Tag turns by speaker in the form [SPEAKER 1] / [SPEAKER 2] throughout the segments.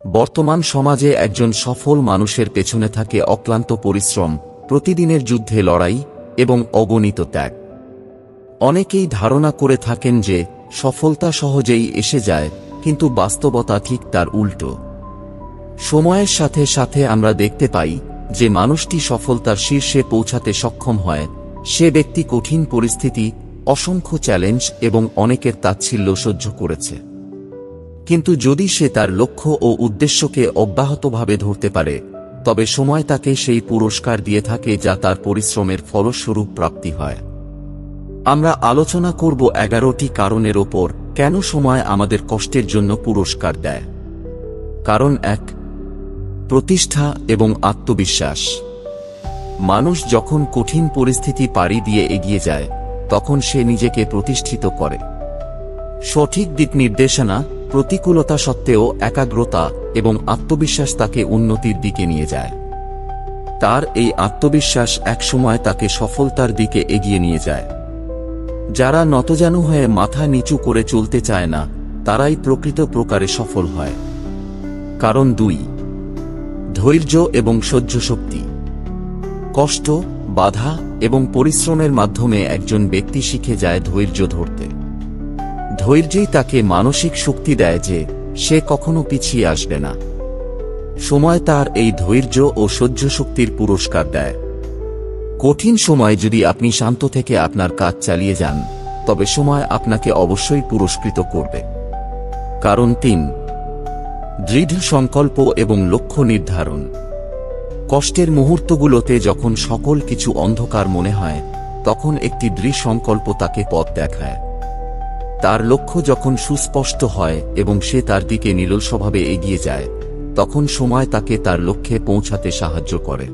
[SPEAKER 1] বর্তমান সমাজে একজন সফল মানুষের পেছনে থাকে অক্লান্ত পরিশ্রম, প্রতিদিনের যুদ্ধে লড়াই এবং অগণিত ত্যাগ। অনেকেই ধারণা করে থাকেন যে সফলতা সহজেই এসে যায়, কিন্তু বাস্তবতা ঠিক তার উল্টো। সময়ের সাথে সাথে আমরা দেখতে পাই যে মানুষটি সফলতার শীর্ষে পৌঁছাতে সক্ষম হয়, সে ব্যক্তি কঠিন পরিস্থিতি, অসংখ্য চ্যালেঞ্জ এবং অনেকের তাচ্ছিল্য সহ্য করেছে। কিন্তু যদি সে তার লক্ষ্য ও উদ্দেশ্যকে অব্যাহতভাবে ধরতে পারে, তবে সময় তাকে সেই পুরস্কার দিয়ে থাকে যা তার পরিশ্রমের ফলস্বরূপ প্রাপ্তি হয়। আমরা আলোচনা করব 11টি কারণের ওপর কেন সময় আমাদের কষ্টের জন্য পুরস্কার দেয়। কারণ 1, প্রতিষ্ঠা এবং আত্মবিশ্বাস। মানুষ যখন কঠিন পরিস্থিতি পাড়ি দিয়ে এগিয়ে যায়, তখন সে নিজেকে প্রতিষ্ঠিত করে। সঠিক দিক নির্দেশনা, প্রতিকূলতা সত্ত্বেও একাগ্রতা এবং আত্মবিশ্বাস তাকে উন্নতির দিকে নিয়ে যায়। তার এই আত্মবিশ্বাস একসময় তাকে সফলতার দিকে এগিয়ে নিয়ে যায়। যারা নতজানু হয়ে মাথা নিচু করে চলতে চায় না, তারাই প্রকৃত প্রকারে সফল হয়। কারণ 2, ধৈর্য এবং সহ্য শক্তি। কষ্ট, বাধা এবং পরিশ্রমের মাধ্যমে একজন ব্যক্তি শিখে যায় ধৈর্য ধরতে। ধৈর্যই তাকে মানসিক শক্তি দেয় যে সে কখনো পিছিয়ে আসবে না। সময় তার এই ধৈর্য ও সহ্য শক্তির পুরস্কার দেয়। কঠিন সময় যদি আপনি শান্ত থেকে আপনার কাজ চালিয়ে যান, তবে সময় আপনাকে অবশ্যই পুরস্কৃত করবে। কারণ 3, দৃঢ় সংকল্প এবং লক্ষ্য নির্ধারণ। কষ্টের মুহূর্তগুলোতে যখন সকল কিছু অন্ধকার মনে হয়, তখন একটি দৃঢ় সংকল্প তাকে পথ দেখায়। তার লক্ষ্য যখন সুস্পষ্ট হয় এবং সে তার দিকে নিরলসভাবে এগিয়ে যায়, তখন সময় তাকে তার লক্ষ্যে পৌঁছাতে সাহায্য করে।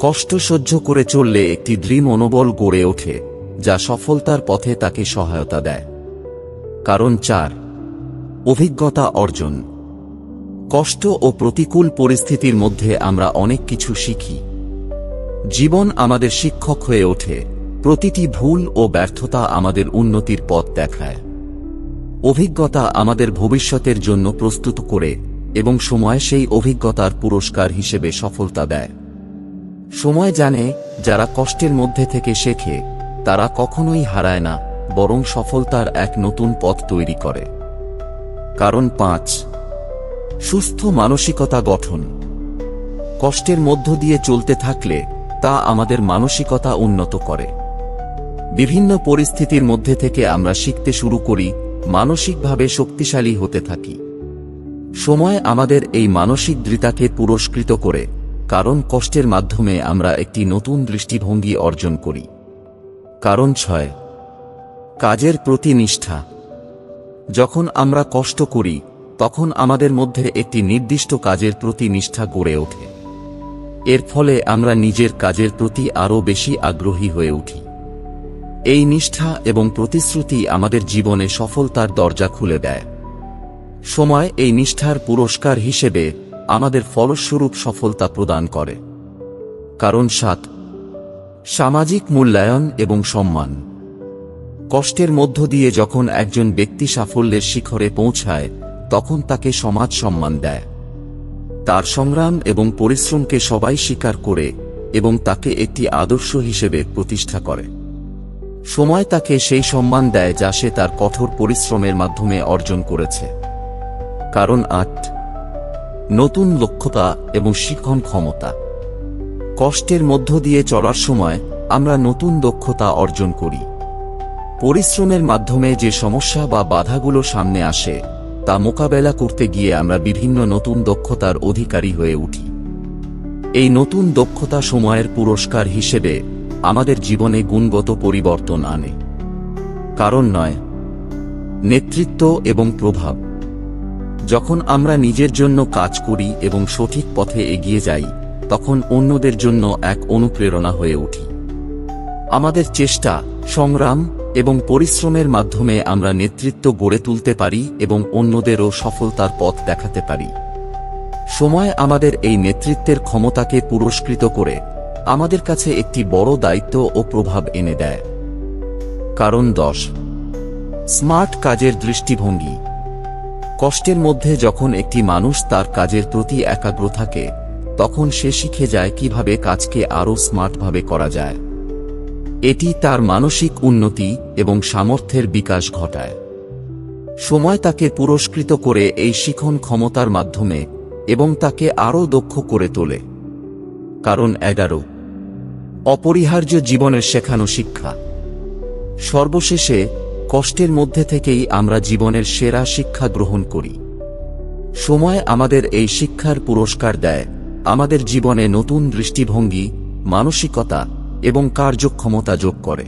[SPEAKER 1] কষ্ট সহ্য করে চললে একটি দৃঢ় মনোবল গড়ে ওঠে, যা সফলতার পথে তাকে সহায়তা দেয়। কারণ 4, অভিজ্ঞতা অর্জন। কষ্ট ও প্রতিকূল পরিস্থিতির মধ্যে আমরা অনেক কিছু শিখি। জীবন আমাদের শিক্ষক হয়ে ওঠে। প্রতিটি ভুল ও ব্যর্থতা আমাদের উন্নতির পথ দেখায়। অভিজ্ঞতা আমাদের ভবিষ্যতের জন্য প্রস্তুত করে এবং সময় সেই অভিজ্ঞতার পুরস্কার হিসেবে সফলতা দেয়। সময় জানে, যারা কষ্টের মধ্যে থেকে শেখে তারা কখনোই হারায় না, বরং সফলতার এক নতুন পথ তৈরি করে। কারণ 5, সুস্থ মানসিকতা গঠন। কষ্টের মধ্য দিয়ে চলতে থাকলে তা আমাদের মানসিকতা উন্নত করে। বিভিন্ন পরিস্থিতির মধ্যে থেকে আমরা শিখতে শুরু করি, মানসিকভাবে শক্তিশালী হতে থাকি। সময় আমাদের এই মানসিক দৃঢ়তাকে পুরস্কৃত করে, কারণ কষ্টের মাধ্যমে আমরা একটি নতুন দৃষ্টিভঙ্গি অর্জন করি। কারণ 6, কাজের প্রতি নিষ্ঠা। যখন আমরা কষ্ট করি, তখন আমাদের মধ্যে একটি নির্দিষ্ট কাজের প্রতি নিষ্ঠা গড়ে ওঠে। এর ফলে আমরা নিজের কাজের প্রতি আরও বেশি আগ্রহী হয়ে উঠি। এই নিষ্ঠা এবং প্রতিশ্রুতি আমাদের জীবনে সফলতার দরজা খুলে দেয়। সময় এই নিষ্ঠার পুরস্কার হিসেবে আমাদের ফলস্বরূপ সফলতা প্রদান করে। কারণ 7, সামাজিক মূল্যায়ন এবং সম্মান। কষ্টের মধ্য দিয়ে যখন একজন ব্যক্তি সাফল্যের শিখরে পৌঁছায়, তখন তাকে সমাজ সম্মান দেয়। তার সংগ্রাম এবং পরিশ্রমকে সবাই স্বীকার করে এবং তাকে একটি আদর্শ হিসেবে প্রতিষ্ঠা করে। সময় তাকে সেই সম্মান দেয় যা সে তার কঠোর পরিশ্রমের মাধ্যমে অর্জন করেছে। কারণ 8, নতুন দক্ষতা এবং শিখন ক্ষমতা। কষ্টের মধ্য দিয়ে চলার সময় আমরা নতুন দক্ষতা অর্জন করি। পরিশ্রমের মাধ্যমে যে সমস্যা বা বাধাগুলো সামনে আসে, তা মোকাবেলা করতে গিয়ে আমরা বিভিন্ন নতুন দক্ষতার অধিকারী হয়ে উঠি। এই নতুন দক্ষতা সময়ের পুরস্কার হিসেবে আমাদের জীবনে গুণগত পরিবর্তন আনে। কারণ 9, নেতৃত্ব এবং প্রভাব। যখন আমরা নিজের জন্য কাজ করি এবং সঠিক পথে এগিয়ে যাই, তখন অন্যদের জন্য এক অনুপ্রেরণা হয়ে উঠি। আমাদের চেষ্টা, সংগ্রাম এবং পরিশ্রমের মাধ্যমে আমরা নেতৃত্ব গড়ে তুলতে পারি এবং অন্যদেরও সফলতার পথ দেখাতে পারি। সময় আমাদের এই নেতৃত্বের ক্ষমতাকে পুরস্কৃত করে আমাদের কাছে একটি বড় দায়িত্ব ও প্রভাব এনে দেয়। কারণ 10, স্মার্ট কাজের দৃষ্টিভঙ্গি। কষ্টের মধ্যে যখন একটি মানুষ তার কাজের প্রতি একাগ্র থাকে, তখন সে শিখে যায় কিভাবে কাজকে আরও স্মার্টভাবে করা যায়। এটি তার মানসিক উন্নতি এবং সামর্থ্যের বিকাশ ঘটায়। সময় তাকে পুরস্কৃত করে এই শিখন ক্ষমতার মাধ্যমে এবং তাকে আরও দক্ষ করে তোলে। কারণ 11, অপরিহার্য জীবনের শেখানো শিক্ষা। সর্বশেষে, কষ্টের মধ্যে থেকেই আমরা জীবনের সেরা শিক্ষা গ্রহণ করি। সময় আমাদের এই শিক্ষার পুরস্কার দেয়, আমাদের জীবনে নতুন দৃষ্টিভঙ্গি, মানসিকতা এবং কার্যক্ষমতা যোগ করে।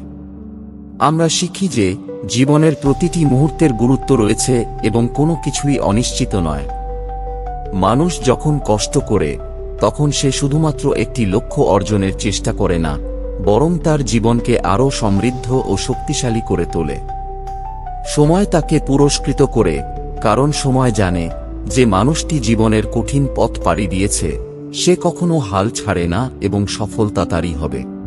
[SPEAKER 1] আমরা শিখি যে জীবনের প্রতিটি মুহূর্তের গুরুত্ব রয়েছে এবং কোনো কিছুই অনিশ্চিত নয়। মানুষ যখন কষ্ট করে, তখন সে শুধুমাত্র একটি লক্ষ্য অর্জনের চেষ্টা করে না, বরং তার জীবনকে আরও সমৃদ্ধ ও শক্তিশালী করে তোলে। সময় তাকে পুরস্কৃত করে, কারণ সময় জানে যে মানুষটি জীবনের কঠিন পথ পাড়ি দিয়েছে, সে কখনো হাল ছাড়ে না এবং সফলতা তারই হবে।